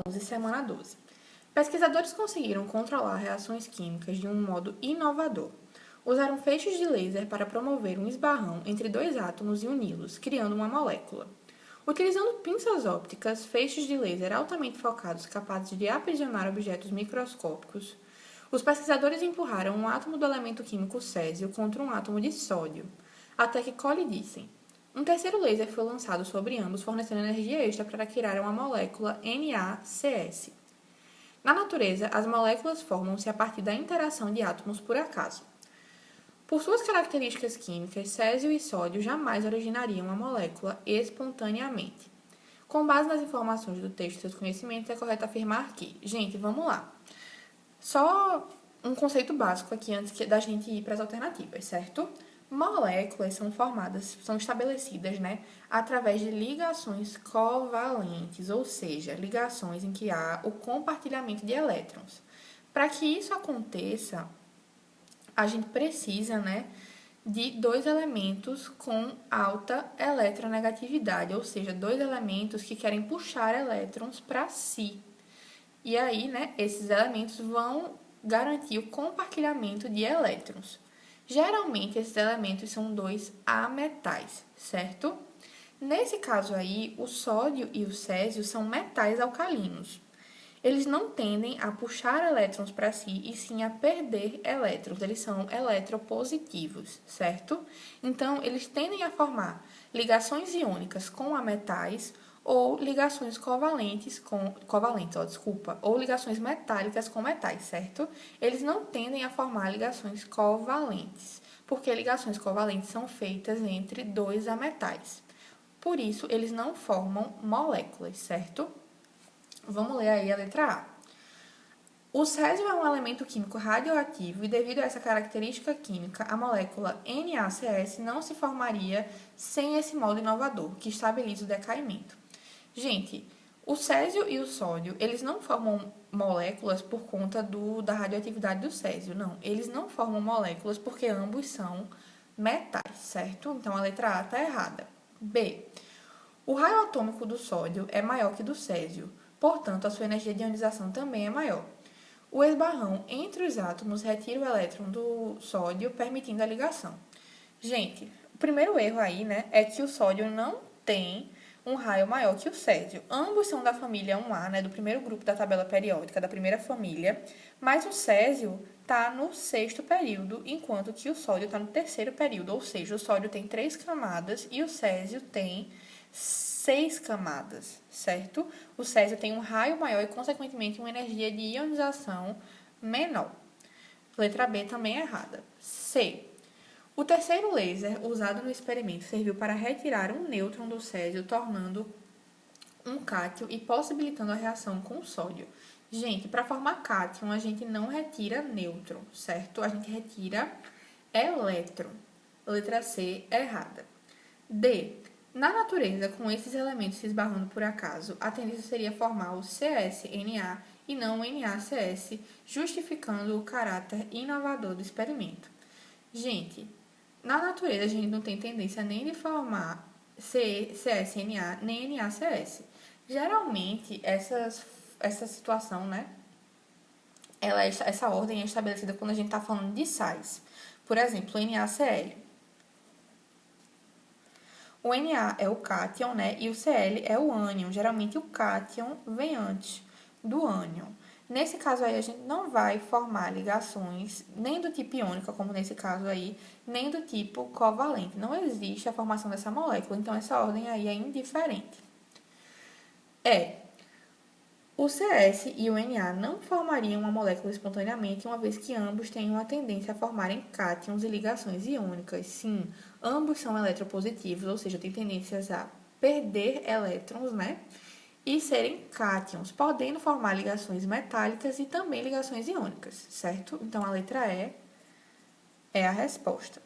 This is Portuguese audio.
11, semana 12. Pesquisadores conseguiram controlar reações químicas de um modo inovador. Usaram feixes de laser para promover um esbarrão entre dois átomos e uni-los, criando uma molécula. Utilizando pinças ópticas, feixes de laser altamente focados capazes de aprisionar objetos microscópicos, os pesquisadores empurraram um átomo do elemento químico césio contra um átomo de sódio, até que colidissem. Um terceiro laser foi lançado sobre ambos, fornecendo energia extra para criar uma molécula NaCS. Na natureza, as moléculas formam-se a partir da interação de átomos por acaso. Por suas características químicas, césio e sódio jamais originariam a molécula espontaneamente. Com base nas informações do texto e seus conhecimentos, é correto afirmar que... Gente, vamos lá. Só um conceito básico aqui antes da gente ir para as alternativas, certo? Moléculas são estabelecidas, através de ligações covalentes, ou seja, ligações em que há o compartilhamento de elétrons. Para que isso aconteça, a gente precisa, de dois elementos com alta eletronegatividade, ou seja, dois elementos que querem puxar elétrons para si. E aí, esses elementos vão garantir o compartilhamento de elétrons. Geralmente, esses elementos são dois ametais, certo? Nesse caso aí, o sódio e o césio são metais alcalinos. Eles não tendem a puxar elétrons para si, e sim a perder elétrons. Eles são eletropositivos, certo? Então, eles tendem a formar ligações iônicas com ametais ou ligações ou ligações metálicas com metais, certo? Eles não tendem a formar ligações covalentes, porque ligações covalentes são feitas entre dois ametais. Por isso, eles não formam moléculas, certo? Vamos ler aí a letra A. O césio é um elemento químico radioativo e, devido a essa característica química, a molécula NaCS não se formaria sem esse modo inovador, que estabiliza o decaimento. Gente, o césio e o sódio, eles não formam moléculas por conta da radioatividade do césio, não. Eles não formam moléculas porque ambos são metais, certo? Então, a letra A está errada. B. O raio atômico do sódio é maior que do césio, portanto, a sua energia de ionização também é maior. O esbarrão entre os átomos retira o elétron do sódio, permitindo a ligação. Gente, o primeiro erro aí, é que o sódio não tem um raio maior que o césio. Ambos são da família 1A, do primeiro grupo da tabela periódica, da primeira família, mas o césio está no 6º período, enquanto que o sódio está no 3º período, ou seja, o sódio tem 3 camadas e o césio tem 6 camadas, certo? O césio tem um raio maior e, consequentemente, uma energia de ionização menor. Letra B também é errada. C. O terceiro laser usado no experimento serviu para retirar um nêutron do césio, tornando um cátion e possibilitando a reação com o sódio. Gente, para formar cátion, a gente não retira nêutron, certo? A gente retira elétron. Letra C é errada. D. Na natureza, com esses elementos se esbarrando por acaso, a tendência seria formar o CSNA e não o NaCS, justificando o caráter inovador do experimento. Gente, na natureza a gente não tem tendência nem de formar CSNA nem NaCS. Geralmente, essa situação, essa ordem é estabelecida quando a gente está falando de sais. Por exemplo, o NaCl. O Na é o cátion, e o Cl é o ânion. Geralmente, o cátion vem antes do ânion. Nesse caso aí, a gente não vai formar ligações nem do tipo iônica, como nesse caso aí, nem do tipo covalente. Não existe a formação dessa molécula, então essa ordem aí é indiferente. O CS e o Na não formariam uma molécula espontaneamente, uma vez que ambos têm uma tendência a formarem cátions e ligações iônicas. Sim, ambos são eletropositivos, ou seja, têm tendências a perder elétrons, e serem cátions, podendo formar ligações metálicas e também ligações iônicas, certo? Então, a letra E é a resposta.